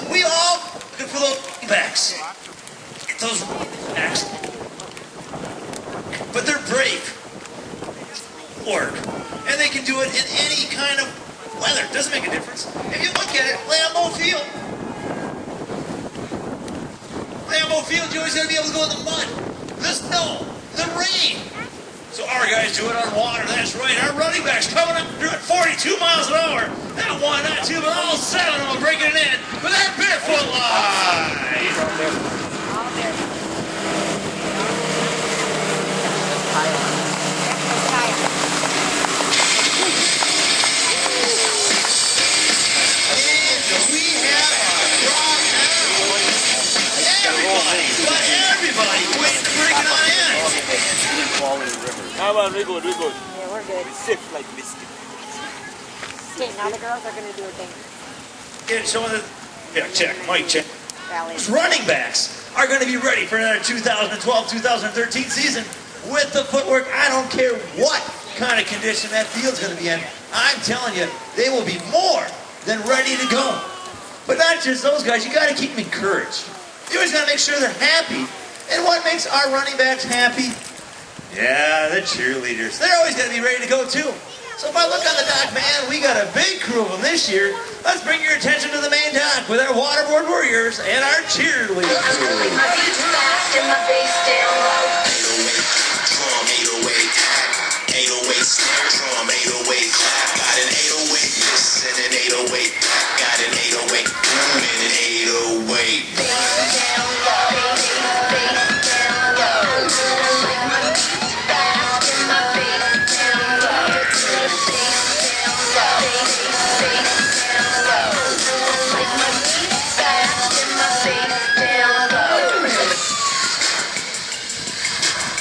we all looking for those backs. Get those backs. But they're brave. Work. And they can do it in any kind of weather. Doesn't make a difference. If you look at it, Lambeau Field. Lambeau Field, you always got to be able to go in the mud, the snow, the rain. So our guys do it on water. That's right. Our running backs coming up doing 42 miles an hour. Not one, not two, but all seven of them breaking it in with that barefoot line. Everybody waiting to bring it on in. How about we good? Yeah, we're good. We sift like biscuit. Okay, now the girls are going to do a thing. Get some of the... Yeah, check. Mic check. Rallies. Running backs are going to be ready for another 2012-2013 season with the footwork. I don't care what kind of condition that field's going to be in. I'm telling you, they will be more than ready to go. But not just those guys. You got to keep them encouraged. You always got to make sure they're happy. And what makes our running backs happy? Yeah, the cheerleaders. They're always going to be ready to go too. So if I look on the dock, man, we got a big crew of them this year. Let's bring your attention to the main dock with our Waterboard Warriors and our cheerleaders.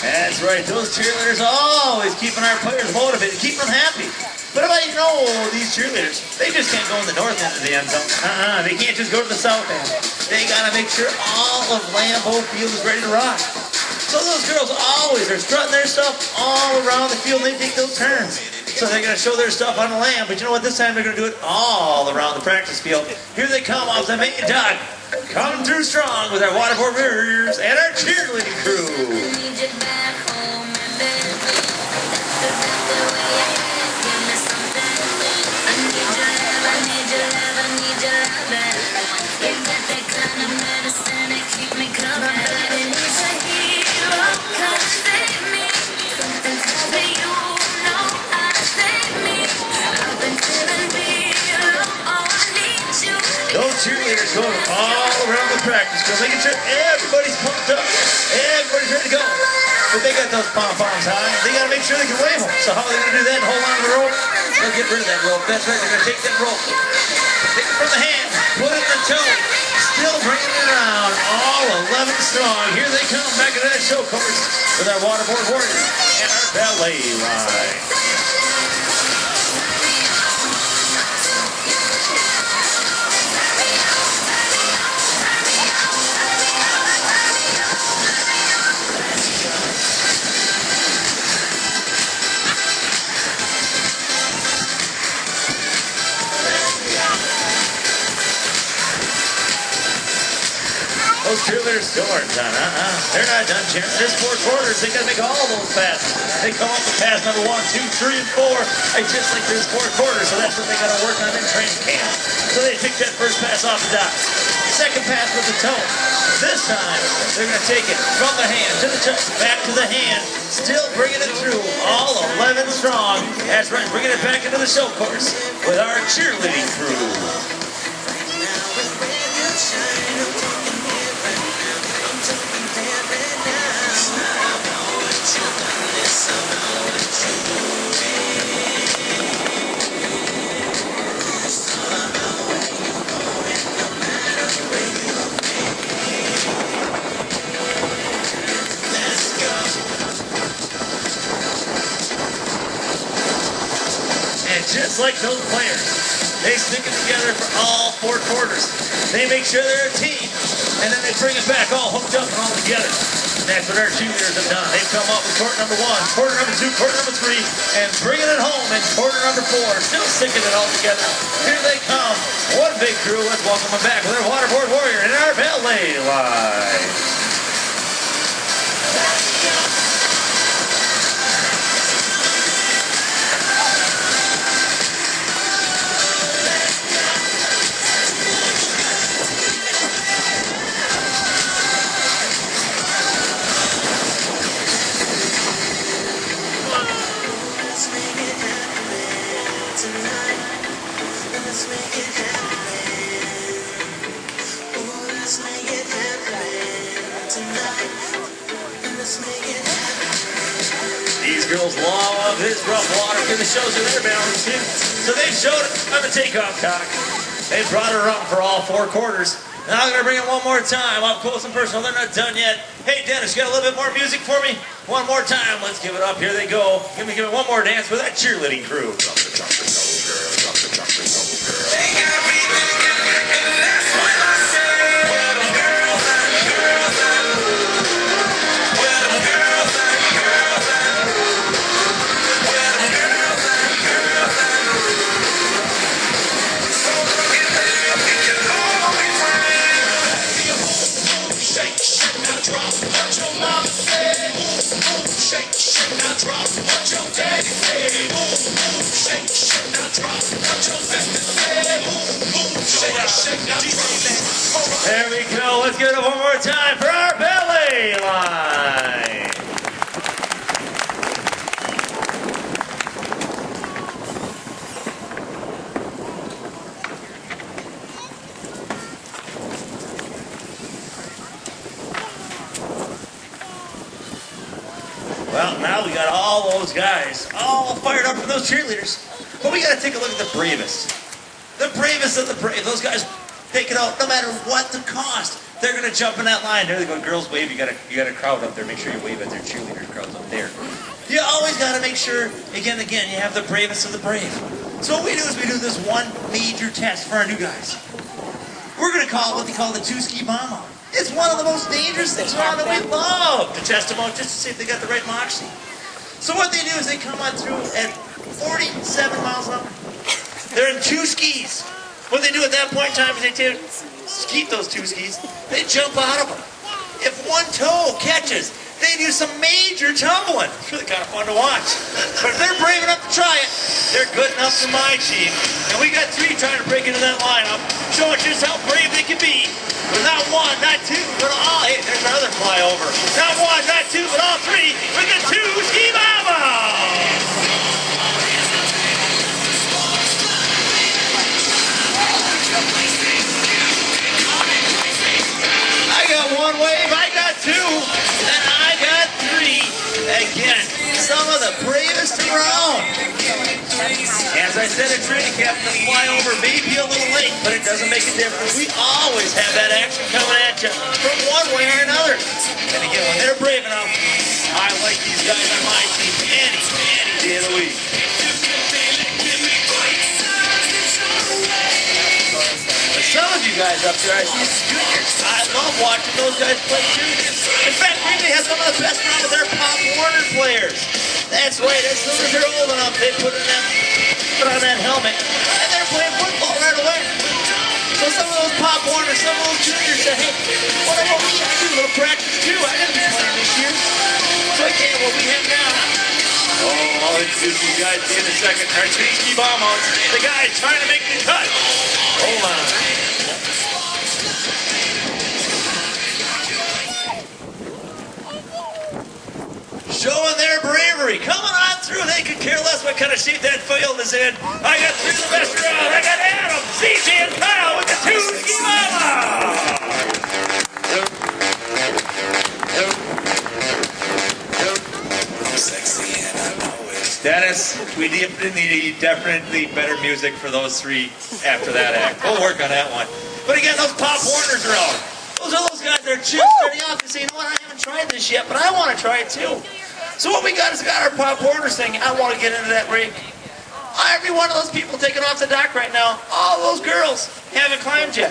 That's right, those cheerleaders always keeping our players motivated, keeping them happy. But if I know these cheerleaders, they just can't go in the north end of the end zone. They can't just go to the south end. They gotta make sure all of Lambeau Field is ready to rock. So those girls always are strutting their stuff all around the field. They take those turns. So they're gonna show their stuff on the land, but you know what? This time they're gonna do it all around the practice field. Here they come off the main dock. Coming through strong with our Waterboard Warriors and our cheerleading crew. Those cheerleaders going all around the practice field, making sure everybody's pumped up, everybody's ready to go. But they got those pom-poms high. They got to make sure they can wave them. So how are they going to do that? Hold on to the rope? They'll get rid of that rope. That's right. They're going to take that rope, take it from the hand, put it in the toe, still bringing it around. All 11 strong. Here they come back into that show course with our Waterboard Warriors and our ballet line. Those cheerleaders still aren't done, They're not done, Sharon. There's 4 quarters. They gotta make all those passes. They come up with pass number 1, 2, 3, and 4. It's just like there's 4 quarters, so that's what they gotta work on in training camp. So they pick that first pass off the dock. Second pass with the toe. This time, they're gonna take it from the hand to the toe, back to the hand, still bringing it through, all 11 strong. That's right, bringing it back into the show course with our cheerleading crew. Just like those players, they stick it together for all 4 quarters. They make sure they're a team, and then they bring it back all hooked up and all together. And that's what our cheerleaders have done. They've come up with quarter number 1, quarter number 2, quarter number 3, and bringing it home in quarter number 4, still sticking it all together. Here they come, one big crew. Let's welcome them back with our Waterboard Warrior and our ballet line. These girls love this rough water because it shows you their balance too. So they showed it on the takeoff cock. They brought her up for all 4 quarters. Now I'm going to bring it one more time up close and personal. They're not done yet. Hey Dennis, you got a little bit more music for me? One more time. Let's give it up. Here they go. Give me one more dance with that cheerleading crew. There we go. Let's give it up one more time for our ballet line. Well, now we got all those guys all fired up for those cheerleaders. But we got to take a look at the bravest. The bravest of the brave. Those guys take it out no matter what the cost. They're going to jump in that line. There they go. Girls wave. You got a crowd up there. Make sure you wave at their cheerleader crowds up there. You always got to make sure, again, you have the bravest of the brave. So what we do is we do this one major test for our new guys. We're going to call it what they call the 2-ski bomb out. It's one of the most dangerous things around, and we love to test them out just to see if they got the right moxie. So what they do is they come on through at 47 miles an hour. They're in 2 skis. What they do at that point in time is they keep those 2 skis, they jump out of them. If one toe catches, they do some major tumbling. It's really kind of fun to watch. But if they're brave enough to try it, they're good enough for my team. And we got 3 trying to break into that lineup, showing just how brave they can be. But not 1, not 2, but all. Hey, there's another flyover. Not 1, not 2, but all 3 with the 2-ski mama. I got 1 wave, I got 2, and I got 3. Again, some of the bravest around. As I said at training camp, the flyover may be a little late, but it doesn't make a difference. We always have that action coming at you from one way or another. And again, when they're brave enough, I like these guys on my team any day of the week. Some of you guys up there, I see juniors. I love watching those guys play juniors. In fact, Green has some of the best around with their Pop Warner players. That's right, as soon as they're old enough, they put on that helmet, and they're playing football right away. So some of those Pop Warners, some of those juniors said, hey, what about me? I do a little practice too. I didn't be playing this year. So again, what we have now. Oh, I'll introduce you guys to you in a second. Our 2-ski bomb on. The guy trying to make the cut. Hold on. Showing their bravery. Coming on through. They could care less what kind of shape that field is in. I got 3 of the best around. I got Adam, CJ, and Kyle with the 2-ski mama. Dennis, we need definitely better music for those 3 after that act. We'll work on that one. But again, those Pop Warners are out. Those are those guys that are just starting off and say, you know what, I haven't tried this yet, but I want to try it too. So what we got is our Pop Warners thing. I want to get into that rig. Every one of those people taking off the dock right now, all those girls haven't climbed yet.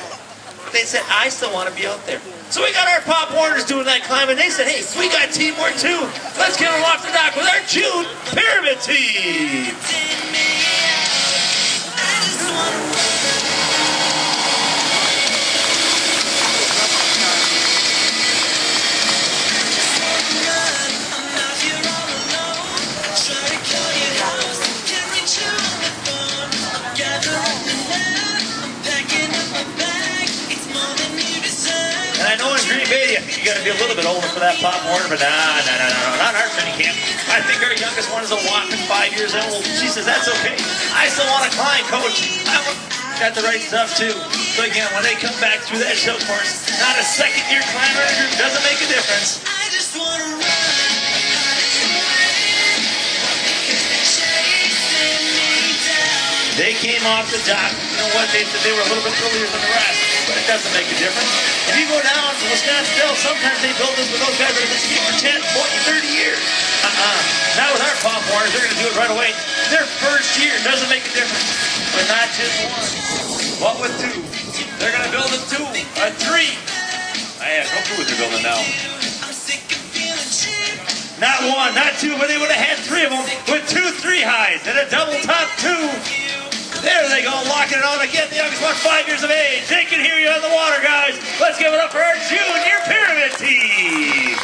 They said, I still want to be out there. So we got our Pop Warners doing that climb, and they said, hey, we got teamwork too. Let's get them off the dock with our June Pyramid Team. you got to be a little bit older for that pop warner, but no, not our training camp. I think our youngest one is a whopping 5 years old. She says, that's okay. I still want to climb, coach. Got the right stuff, too. So again, when they come back through that show course, not a second-year climber in a group doesn't make a difference. I just want to run. They came off the dock. You know what? They said they were a little bit earlier than the rest, but it doesn't make a difference. If you go down to Wisconsin Dells, sometimes they build this with those guys that have been skiing for 10, 20, 30 years. Not with our pop warners. They're going to do it right away. Their first year doesn't make a difference. But not just one, but with two. They're going to build a 2, a 3. I have no clue what they're building now. Not 1, not 2, but they would have had 3 of them with 2 3-highs and a double top 2. There they go, locking it on again. The youngest one, 5 years of age. They can hear you on the water, guys. Let's give it up for our junior pyramid team.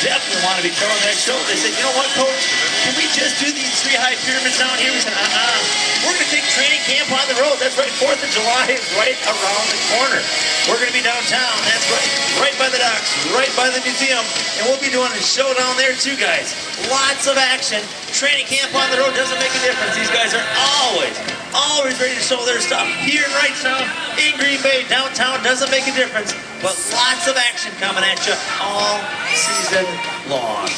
Definitely want to be throwing that show. They said, you know what, coach? Can we just do these 3-high pyramids down here? We said, we're going to take training camp on the road. That's right, 4th of July is right around the corner. We're going to be downtown. That's right by the docks, right by the museum. And we'll be doing a show down there too, guys. Lots of action. Training camp on the road doesn't make a difference. These guys are always ready to show their stuff. Here in Wrightstown, in Green Bay, downtown, doesn't make a difference. But lots of action coming at you all season long.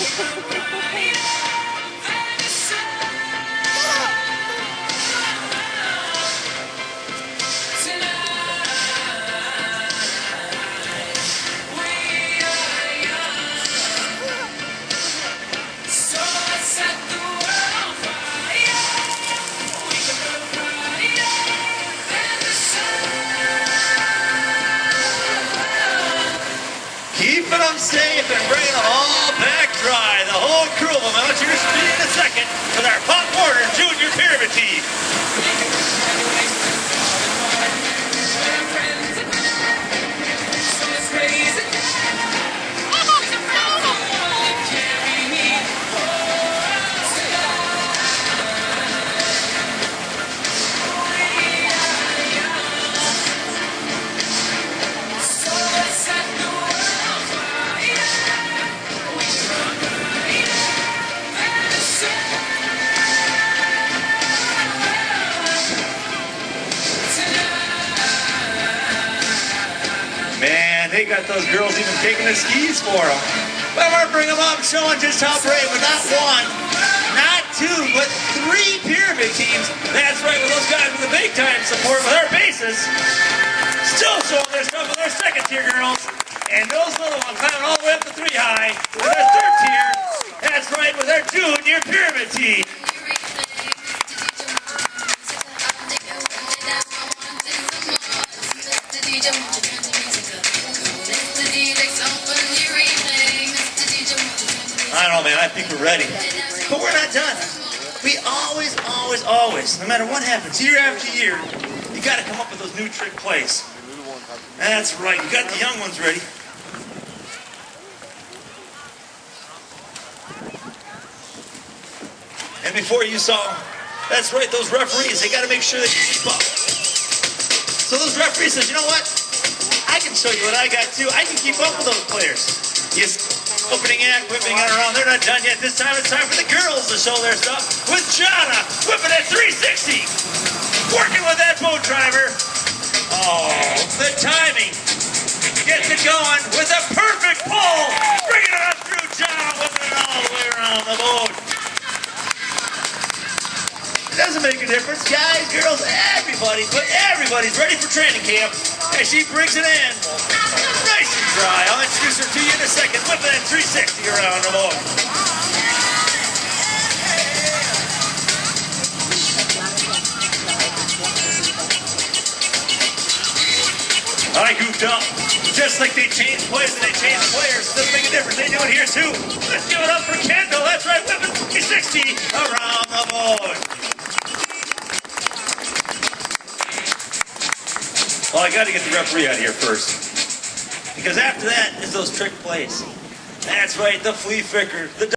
Keeping them safe and bringing them all back dry. The whole crew of them. I want you to see in a second with our Pop Warner Junior Pyramid team. They got those girls even taking the skis for them. But we're bringing them up, showing just how brave, but not 1, not 2, but 3 pyramid teams. That's right, with those guys with the big time support, with our bases. Still showing their stuff with our second tier girls. And those little ones climbing all the way up to 3-high with our third tier. That's right, with our junior pyramid team. I don't know, man. I think we're ready. But we're not done. We always, no matter what happens, year after year, you got to come up with those new trick plays. That's right. You got the young ones ready. And before you saw, that's right, those referees, they got to make sure they keep up. So those referees says, you know what? I can show you what I got too. I can keep up with those players. Yes. Opening act, whipping it around. They're not done yet. This time it's time for the girls to show their stuff. With Jana whipping at 360. Working with that boat driver. Oh, the timing. Gets it going with a perfect pull. Bringing it on through Jana, whipping it all the way around the boat. It doesn't make a difference. Guys, girls, everybody, but everybody's ready for training camp as she brings it in. Nice and dry. I'll introduce her to you in a second. Whipping that 360 around the boat. I goofed up. Just like they changed plays and they changed players. Doesn't make a difference. They do it here too. Let's give it up for Kendall. That's right. Whipping 360 around. Well, I got to get the referee out of here first. Because after that is those trick plays. That's right, the flea flicker, the